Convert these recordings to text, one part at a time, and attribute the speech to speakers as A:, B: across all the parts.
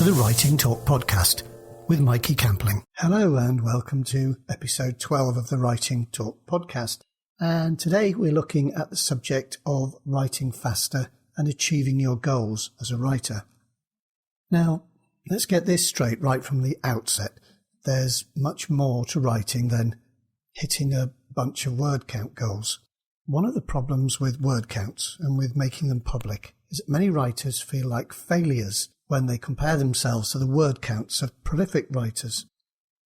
A: the Writing Talk podcast with Mikey Campling. Hello and welcome to episode 12 of the Writing Talk podcast. And today we're looking at the subject of writing faster and achieving your goals as a writer. Now, let's get this straight right from the outset. There's much more to writing than hitting a bunch of word count goals. One of the problems with word counts and with making them public is that many writers feel like failures when they compare themselves to the word counts of prolific writers.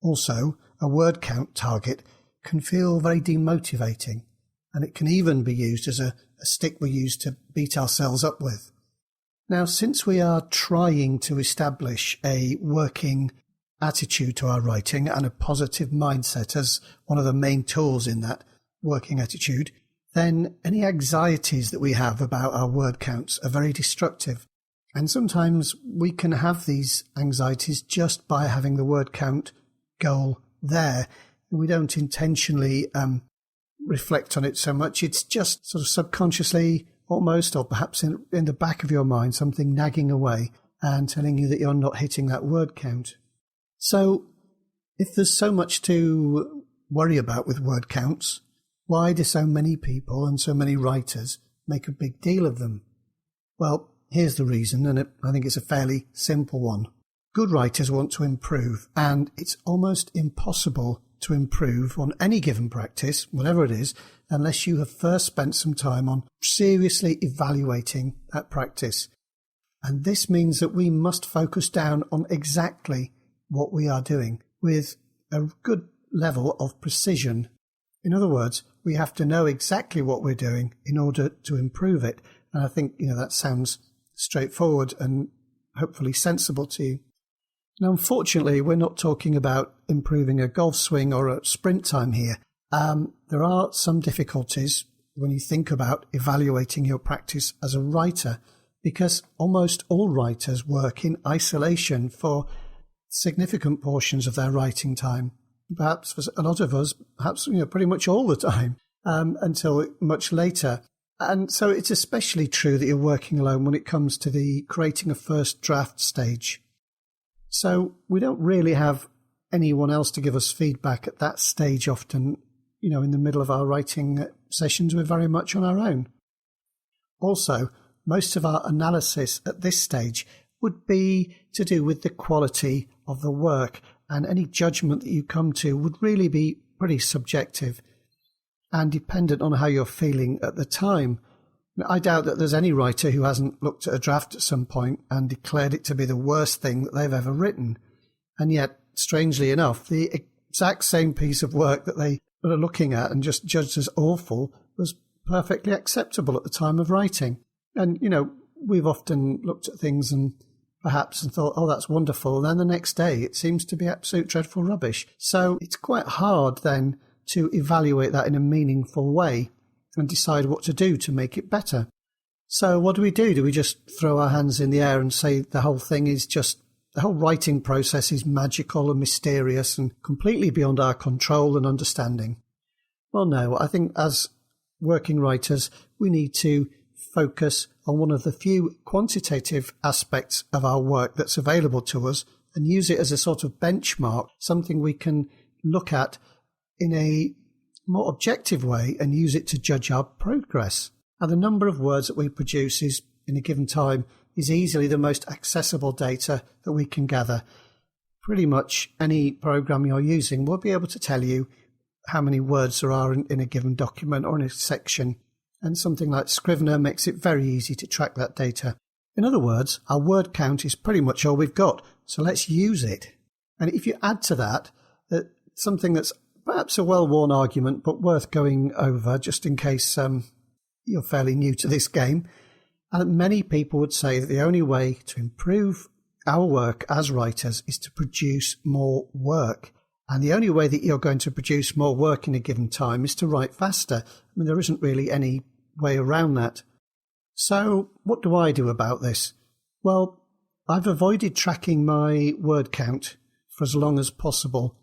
A: Also, a word count target can feel very demotivating, and it can even be used as a stick we use to beat ourselves up with. Now, since we are trying to establish a working attitude to our writing and a positive mindset as one of the main tools in that working attitude, then any anxieties that we have about our word counts are very destructive. And sometimes we can have these anxieties just by having the word count goal there. We don't intentionally reflect on it so much. It's just sort of subconsciously almost, or perhaps in the back of your mind, something nagging away and telling you that you're not hitting that word count. So if there's so much to worry about with word counts, why do so many people and so many writers make a big deal of them? Well, here's the reason, and I think it's a fairly simple one. Good writers want to improve, and it's almost impossible to improve on any given practice, whatever it is, unless you have first spent some time on seriously evaluating that practice. And this means that we must focus down on exactly what we are doing with a good level of precision. In other words, we have to know exactly what we're doing in order to improve it. And I think, that sounds straightforward and hopefully sensible to you. Now, unfortunately, we're not talking about improving a golf swing or a sprint time here. There are some difficulties when you think about evaluating your practice as a writer, because almost all writers work in isolation for significant portions of their writing time. Perhaps for a lot of us, perhaps pretty much all the time, until much later. And so it's especially true that you're working alone when it comes to the creating a first draft stage. So we don't really have anyone else to give us feedback at that stage often. In the middle of our writing sessions, we're very much on our own. Also, most of our analysis at this stage would be to do with the quality of the work, and any judgment that you come to would really be pretty subjective and dependent on how you're feeling at the time. I doubt that there's any writer who hasn't looked at a draft at some point and declared it to be the worst thing that they've ever written. And yet, strangely enough, the exact same piece of work that they were looking at and just judged as awful was perfectly acceptable at the time of writing. And, we've often looked at things and thought, oh, that's wonderful. And then the next day, it seems to be absolute dreadful rubbish. So it's quite hard then to evaluate that in a meaningful way and decide what to do to make it better. So what do we do? Do we just throw our hands in the air and say the whole writing process is magical and mysterious and completely beyond our control and understanding? Well, no, I think as working writers, we need to focus on one of the few quantitative aspects of our work that's available to us and use it as a sort of benchmark, something we can look at in a more objective way and use it to judge our progress. And the number of words that we produce in a given time is easily the most accessible data that we can gather. Pretty much any program you're using will be able to tell you how many words there are in a given document or in a section. And something like Scrivener makes it very easy to track that data. In other words, our word count is pretty much all we've got, so let's use it. And if you add to that something that's perhaps a well-worn argument, but worth going over just in case you're fairly new to this game, and many people would say that the only way to improve our work as writers is to produce more work. And the only way that you're going to produce more work in a given time is to write faster. There isn't really any way around that. So what do I do about this? Well, I've avoided tracking my word count for as long as possible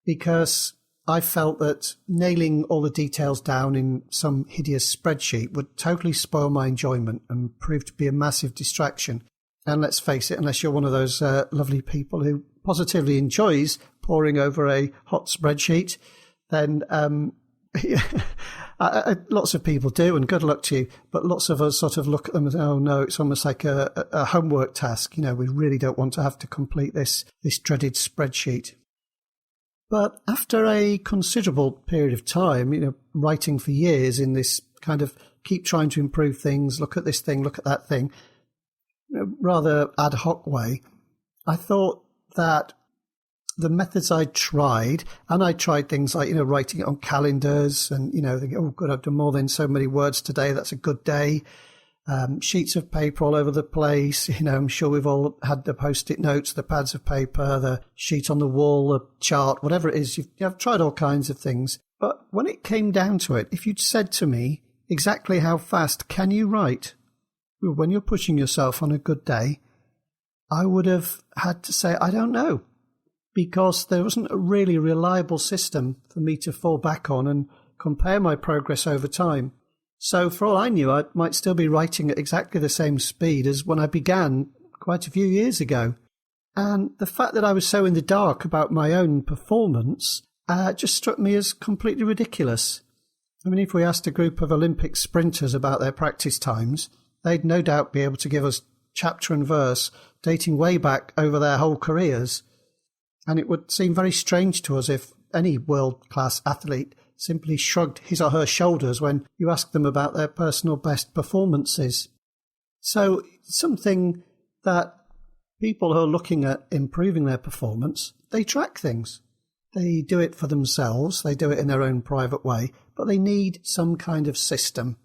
A: because I felt that nailing all the details down in some hideous spreadsheet would totally spoil my enjoyment and prove to be a massive distraction. And let's face it, unless you're one of those lovely people who positively enjoys poring over a hot spreadsheet, then lots of people do, and good luck to you. But lots of us sort of look at them as, oh no, it's almost like a homework task. We really don't want to have to complete this dreaded spreadsheet. But after a considerable period of time, writing for years in this kind of keep trying to improve things, look at this thing, look at that thing, rather ad hoc way, I thought that the methods I tried things like, writing it on calendars and, thinking, oh, good, I've done more than so many words today. That's a good day. Sheets of paper all over the place. I'm sure we've all had the Post-it notes, the pads of paper, the sheet on the wall, the chart, whatever it is. I've tried all kinds of things. But when it came down to it, if you'd said to me exactly how fast can you write when you're pushing yourself on a good day, I would have had to say, I don't know, because there wasn't a really reliable system for me to fall back on and compare my progress over time. So for all I knew, I might still be writing at exactly the same speed as when I began quite a few years ago. And the fact that I was so in the dark about my own performance just struck me as completely ridiculous. I mean, if we asked a group of Olympic sprinters about their practice times, they'd no doubt be able to give us chapter and verse dating way back over their whole careers. And it would seem very strange to us if any world-class athlete simply shrugged his or her shoulders when you ask them about their personal best performances. So it's something that people who are looking at improving their performance, they track things. They do it for themselves, they do it in their own private way, but they need some kind of system.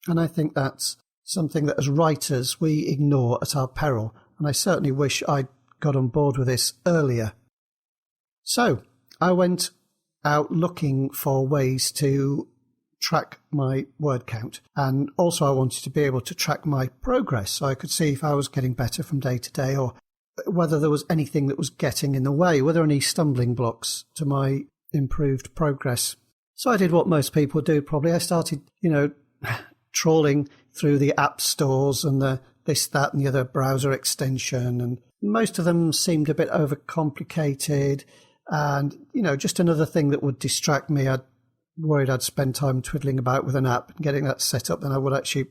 A: And I think that's something that as writers we ignore at our peril, and I certainly wish I'd got on board with this earlier. So I went out looking for ways to track my word count, and also I wanted to be able to track my progress so I could see if I was getting better from day to day or whether there was anything that was getting in the way, were there any stumbling blocks to my improved progress. So I did what most people do probably. I started, trawling through the app stores and the this, that and the other browser extension, and most of them seemed a bit overcomplicated and, just another thing that would distract me. I'd worried I'd spend time twiddling about with an app and getting that set up than I would actually,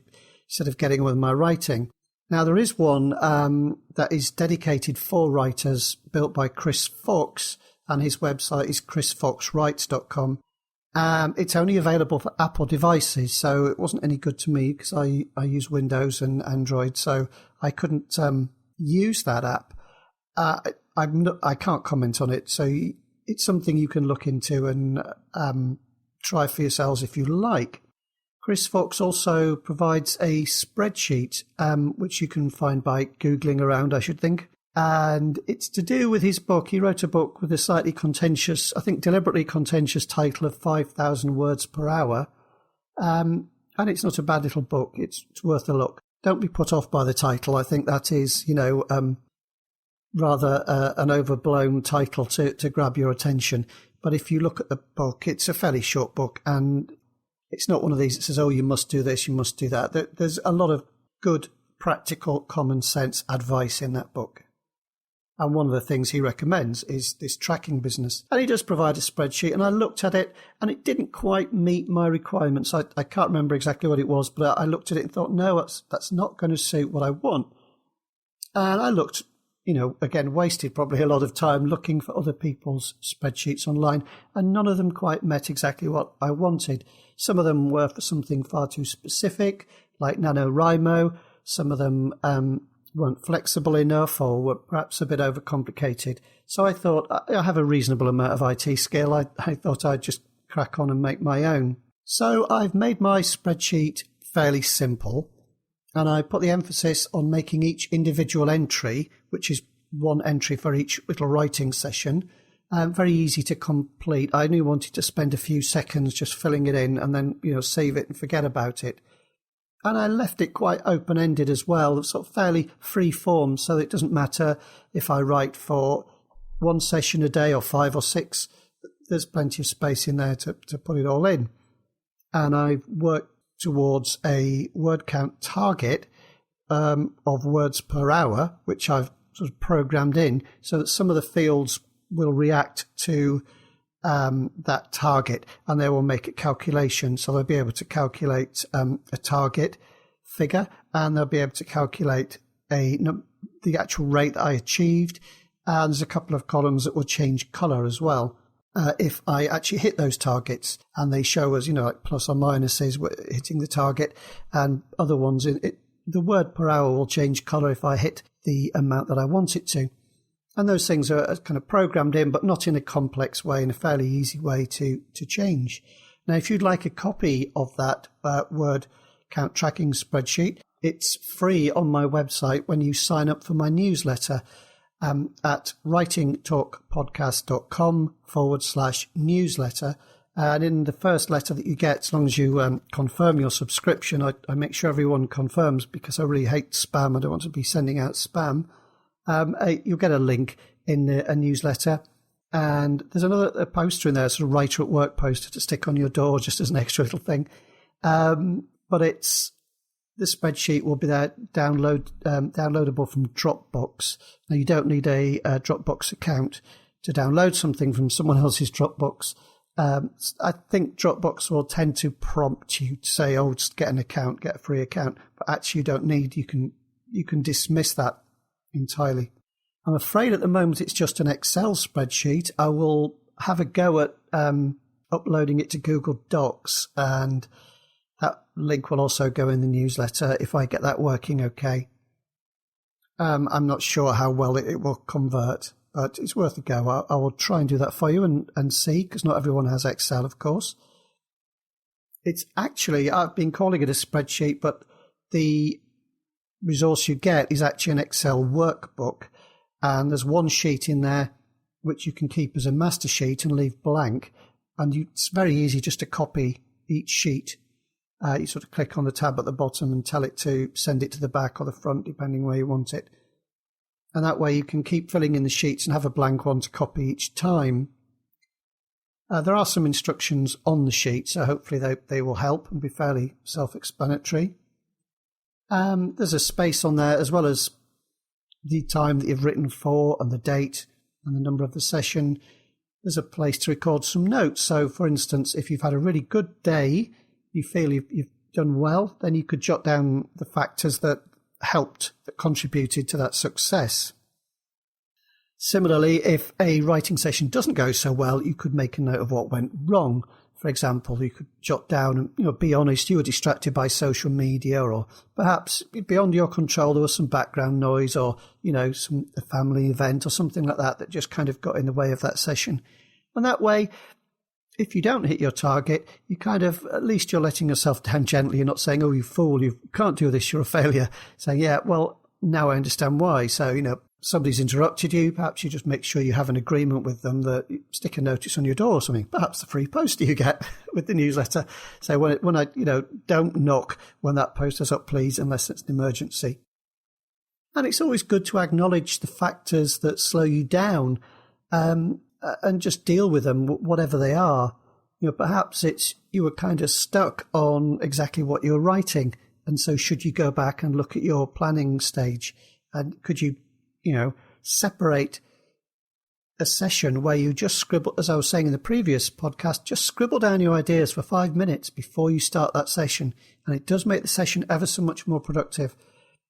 A: instead of getting on with my writing. Now, there is one that is dedicated for writers, built by Chris Fox, and his website is chrisfoxwrites.com. It's only available for Apple devices, so it wasn't any good to me because I use Windows and Android, so I couldn't use that app. I can't comment on it, so it's something you can look into and try for yourselves if you like. Chris Fox also provides a spreadsheet, which you can find by Googling around, I should think. And it's to do with his book. He wrote a book with a slightly contentious, I think deliberately contentious title of 5,000 words per hour. And it's not a bad little book. It's worth a look. Don't be put off by the title. I think that is, rather an overblown title to grab your attention. But if you look at the book, it's a fairly short book, and it's not one of these that says, oh, you must do this, you must do that. There's a lot of good, practical, common sense advice in that book. And one of the things he recommends is this tracking business. And he does provide a spreadsheet, and I looked at it, and it didn't quite meet my requirements. I can't remember exactly what it was, but I looked at it and thought, no, that's not going to suit what I want. And I looked, again, wasted probably a lot of time looking for other people's spreadsheets online, and none of them quite met exactly what I wanted. Some of them were for something far too specific, like NaNoWriMo. Some of them weren't flexible enough or were perhaps a bit overcomplicated. So I thought, I have a reasonable amount of IT skill. I thought I'd just crack on and make my own. So I've made my spreadsheet fairly simple, and I put the emphasis on making each individual entry, which is one entry for each little writing session, very easy to complete. I only wanted to spend a few seconds just filling it in and then, save it and forget about it. And I left it quite open-ended as well, sort of fairly free form, so it doesn't matter if I write for one session a day or 5 or 6. There's plenty of space in there to put it all in. And I've worked towards a word count target of words per hour, which I've sort of programmed in so that some of the fields will react to that target, and they will make a calculation. So they'll be able to calculate a target figure, and they'll be able to calculate the actual rate that I achieved. And there's a couple of columns that will change colour as well if I actually hit those targets, and they show us, like plus or minuses hitting the target, and other ones. The word per hour will change colour if I hit the amount that I want it to. And those things are kind of programmed in, but not in a complex way, in a fairly easy way to change. Now, if you'd like a copy of that word count tracking spreadsheet, it's free on my website when you sign up for my newsletter at writingtalkpodcast.com/newsletter. And in the first letter that you get, as long as you confirm your subscription, I make sure everyone confirms, because I really hate spam. I don't want to be sending out spam. You'll get a link in a newsletter, and there's a poster in there, sort of writer at work poster to stick on your door just as an extra little thing. But the spreadsheet will be there downloadable from Dropbox. Now, you don't need a Dropbox account to download something from someone else's Dropbox. I think Dropbox will tend to prompt you to say, "Oh, just get an account, get a free account," but actually you don't need. You can dismiss that entirely. I'm afraid at the moment it's just an Excel spreadsheet. I will have a go at uploading it to Google Docs, and that link will also go in the newsletter if I get that working okay. I'm not sure how well it will convert, but it's worth a go. I will try and do that for you and see, because not everyone has Excel, of course. It's actually, I've been calling it a spreadsheet, but the resource you get is actually an Excel workbook, and there's one sheet in there which you can keep as a master sheet and leave blank, and it's very easy just to copy each sheet. You sort of click on the tab at the bottom and tell it to send it to the back or the front, depending where you want it. And that way you can keep filling in the sheets and have a blank one to copy each time. There are some instructions on the sheet, so hopefully they will help and be fairly self-explanatory. There's a space on there, as well as the time that you've written for and the date and the number of the session. There's a place to record some notes. So, for instance, if you've had a really good day, you feel you've done well, then you could jot down the factors that helped, that contributed to that success. Similarly, if a writing session doesn't go so well, you could make a note of what went wrong. For example, you could jot down and be honest, you were distracted by social media, or perhaps beyond your control there was some background noise, or a family event or something like that just kind of got in the way of that session. And that way, if you don't hit your target, you kind of, at least you're letting yourself down gently. You're not saying, "Oh, you fool, you can't do this, you're a failure." Saying, "Yeah, well, now I understand why." So, somebody's interrupted you. Perhaps you just make sure you have an agreement with them that you stick a notice on your door or something. Perhaps the free poster you get with the newsletter. So when I don't knock when that poster's up, please, unless it's an emergency. And it's always good to acknowledge the factors that slow you down, and just deal with them, whatever they are. Perhaps it's you were kind of stuck on exactly what you're writing, and so should you go back and look at your planning stage, and could you, separate a session where you just scribble, as I was saying in the previous podcast, just scribble down your ideas for 5 minutes before you start that session, and it does make the session ever so much more productive,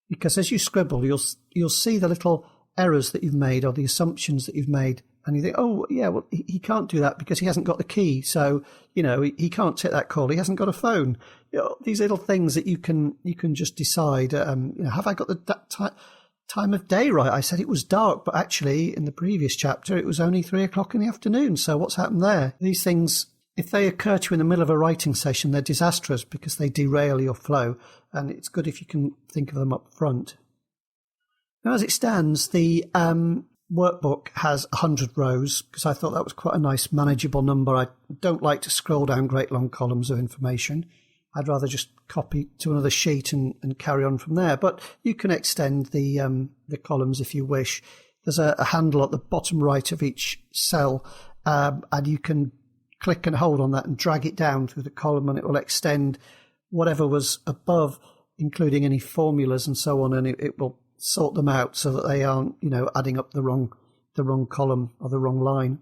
A: because as you scribble, you'll see the little errors that you've made or the assumptions that you've made. And you think, "Oh, yeah, well, he can't do that because he hasn't got the key. So, he can't take that call. He hasn't got a phone." These little things that you can just decide, have I got the time of day right? I said it was dark, but actually in the previous chapter, it was only 3:00 in the afternoon. So what's happened there? These things, if they occur to you in the middle of a writing session, they're disastrous because they derail your flow. And it's good if you can think of them up front. Now, as it stands, the workbook has 100 rows, because I thought that was quite a nice manageable number. I don't like to scroll down great long columns of information. I'd rather just copy to another sheet and carry on from there. But you can extend the columns if you wish. There's a handle at the bottom right of each cell, and you can click and hold on that and drag it down through the column, and it will extend whatever was above including any formulas and so on, and it will sort them out so that they aren't, adding up the wrong column or the wrong line.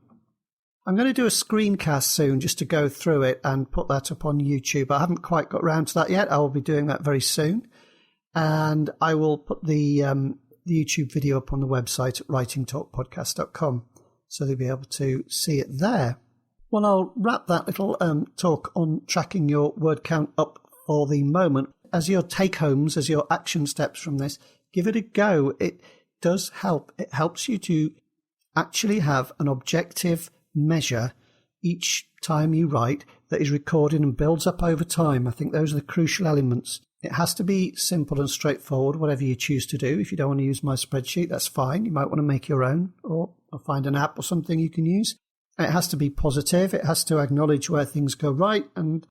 A: I'm going to do a screencast soon just to go through it and put that up on YouTube. I haven't quite got around to that yet. I will be doing that very soon. And I will put the YouTube video up on the website at writingtalkpodcast.com, so they'll be able to see it there. Well, I'll wrap that little talk on tracking your word count up for the moment. As your take-homes, as your action steps from this, give it a go. It does help. It helps you to actually have an objective measure each time you write that is recorded and builds up over time. I think those are the crucial elements. It has to be simple and straightforward, whatever you choose to do. If you don't want to use my spreadsheet, that's fine. You might want to make your own or find an app or something you can use. It has to be positive. It has to acknowledge where things go right and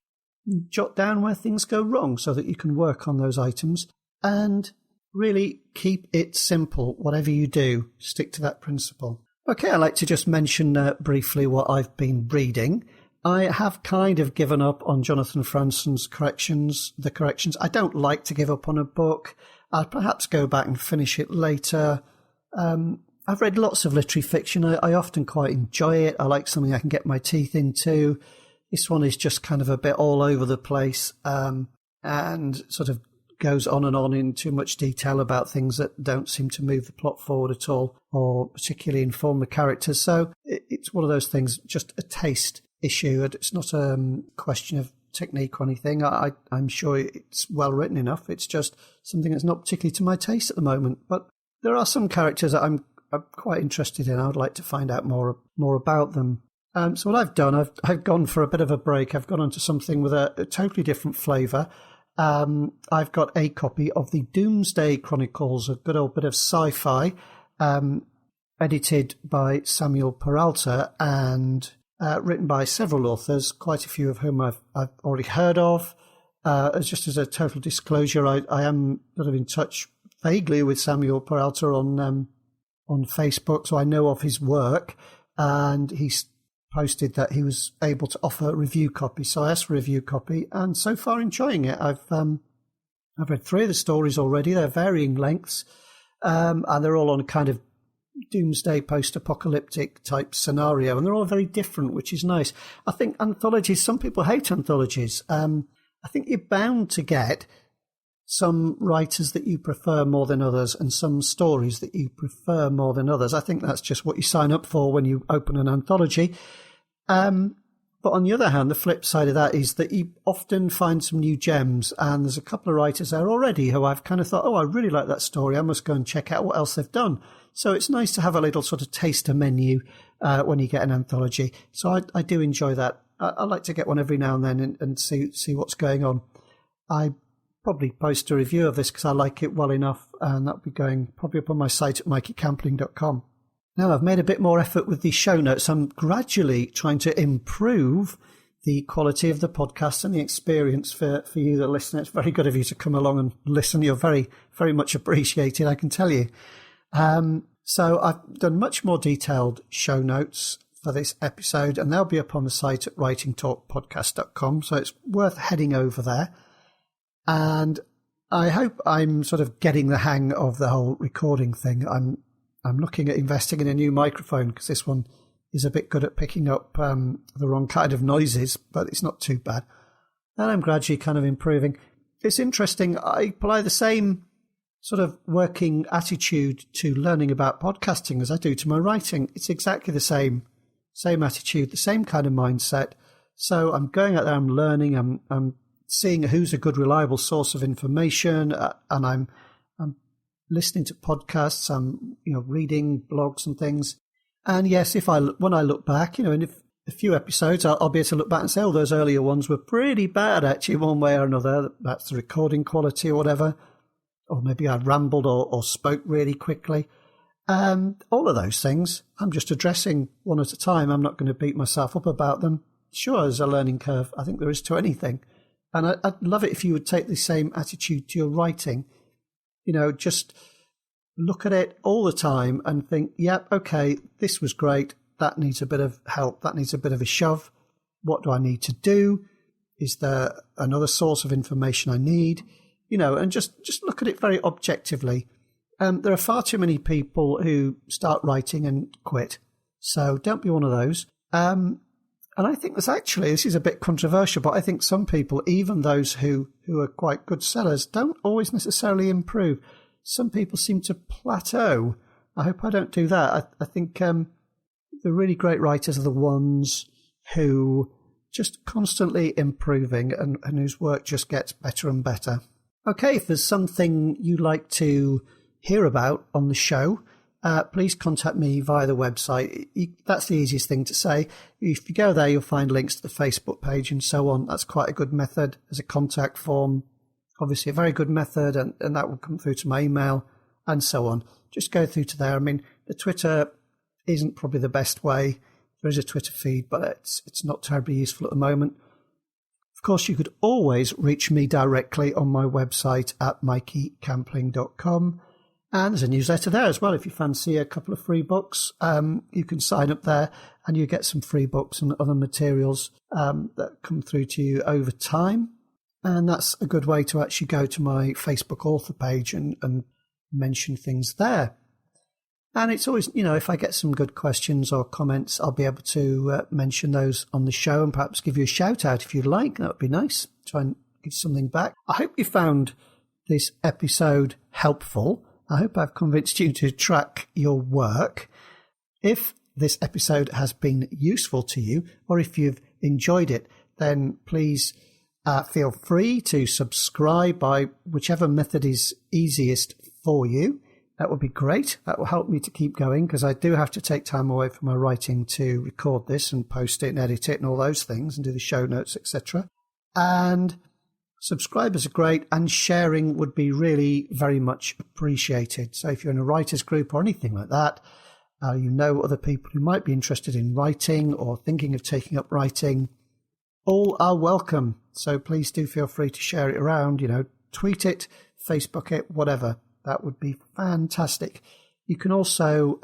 A: jot down where things go wrong so that you can work on those items. And really keep it simple. Whatever you do, stick to that principle. Okay, I'd like to just mention briefly what I've been reading. I have kind of given up on Jonathan Franzen's corrections. I don't like to give up on a book. I'll perhaps go back and finish it later. I've read lots of literary fiction. I often quite enjoy it. I like something I can get my teeth into. This one is just kind of a bit all over the place and sort of goes on and on in too much detail about things that don't seem to move the plot forward at all or particularly inform the characters. So it's one of those things, just a taste issue. It's not a question of technique or anything. I'm sure it's well written enough. It's just something that's not particularly to my taste at the moment. But there are some characters that I'm quite interested in. I would like to find out more about them. So what I've done, I've gone for a bit of a break. I've gone onto something with a totally different flavour. I've got a copy of the Doomsday Chronicles, a good old bit of sci-fi, edited by Samuel Peralta and written by several authors, quite a few of whom I've already heard of. Just as a total disclosure, I am sort of in touch vaguely with Samuel Peralta on Facebook, so I know of his work, and he's posted that he was able to offer a review copy. So I asked for a review copy, and so far enjoying it. I've read 3 of the stories already. They're varying lengths, and they're all on a kind of doomsday post-apocalyptic type scenario, and they're all very different, which is nice. I think anthologies, some people hate anthologies. I think you're bound to get some writers that you prefer more than others and some stories that you prefer more than others. I think that's just what you sign up for when you open an anthology. But on the other hand, the flip side of that is that you often find some new gems, and there's a couple of writers there already who I've kind of thought, I really like that story. I must go and check out what else they've done. So it's nice to have a little sort of taster menu when you get an anthology. So I do enjoy that. I like to get one every now and then and see what's going on. I probably post a review of this because I like it well enough, and that'll be going probably up on my site at mikeycampling.com. Now, I've made a bit more effort with the show notes. I'm gradually trying to improve the quality of the podcast and the experience for you, the listener. It's very good of you to come along and listen. You're very, very much appreciated, I can tell you. So I've done much more detailed show notes for this episode, and they'll be up on the site at writingtalkpodcast.com. So it's worth heading over there. And I hope I'm sort of getting the hang of the whole recording thing. I'm looking at investing in a new microphone because this one is a bit good at picking up the wrong kind of noises, but it's not too bad. And I'm gradually kind of improving. It's interesting. I apply the same sort of working attitude to learning about podcasting as I do to my writing. It's exactly the same attitude, the same kind of mindset. So I'm going out there, I'm learning, I'm seeing who's a good, reliable source of information, and I'm listening to podcasts, I'm reading blogs and things. And yes, when I look back, in a few episodes, I'll be able to look back and say, those earlier ones were pretty bad, actually, one way or another. That's the recording quality or whatever. Or maybe I rambled or spoke really quickly. All of those things, I'm just addressing one at a time. I'm not going to beat myself up about them. Sure, there's a learning curve. I think there is to anything. And I'd love it if you would take the same attitude to your writing. Just look at it all the time and think, okay, this was great. That needs a bit of help. That needs a bit of a shove. What do I need to do? Is there another source of information I need? and just look at it very objectively. There are far too many people who start writing and quit. So don't be one of those. And I think this is a bit controversial, but I think some people, even those who are quite good sellers, don't always necessarily improve. Some people seem to plateau. I hope I don't do that. I think the really great writers are the ones who just constantly improving and whose work just gets better and better. Okay, if there's something you'd like to hear about on the show, please contact me via the website. That's the easiest thing to say. If you go there, you'll find links to the Facebook page and so on. That's quite a good method as a contact form. Obviously, a very good method, and that will come through to my email and so on. Just go through to there. I mean, the Twitter isn't probably the best way. There is a Twitter feed, but it's not terribly useful at the moment. Of course, you could always reach me directly on my website at mikeycampling.com. And there's a newsletter there as well. If you fancy a couple of free books, you can sign up there and you get some free books and other materials that come through to you over time. And that's a good way to actually go to my Facebook author page and mention things there. And it's always, if I get some good questions or comments, I'll be able to mention those on the show and perhaps give you a shout out if you'd like. That would be nice. Try and give something back. I hope you found this episode helpful. I hope I've convinced you to track your work. If this episode has been useful to you, or if you've enjoyed it, then please feel free to subscribe by whichever method is easiest for you. That would be great. That will help me to keep going, because I do have to take time away from my writing to record this and post it and edit it and all those things and do the show notes, etc. And subscribers are great, and sharing would be really very much appreciated. So if you're in a writers group or anything like that, other people who might be interested in writing or thinking of taking up writing, all are welcome. So please do feel free to share it around, tweet it, Facebook it, whatever. That would be fantastic. You can also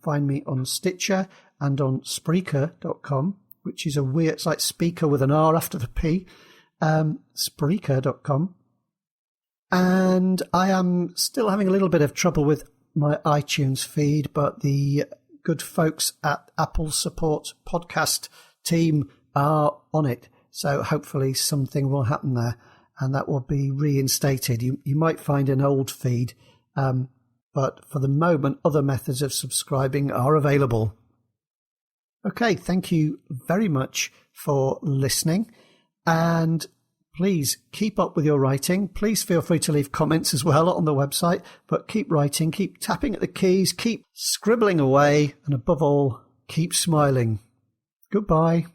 A: find me on Stitcher and on Spreaker.com, which is it's like speaker with an R after the P. Spreaker.com. And I am still having a little bit of trouble with my iTunes feed, but the good folks at Apple Support Podcast team are on it. So hopefully something will happen there and that will be reinstated. You might find an old feed, but for the moment, other methods of subscribing are available. Okay, thank you very much for listening. And please keep up with your writing. Please feel free to leave comments as well on the website, but keep writing, keep tapping at the keys, keep scribbling away, and above all, keep smiling. Goodbye.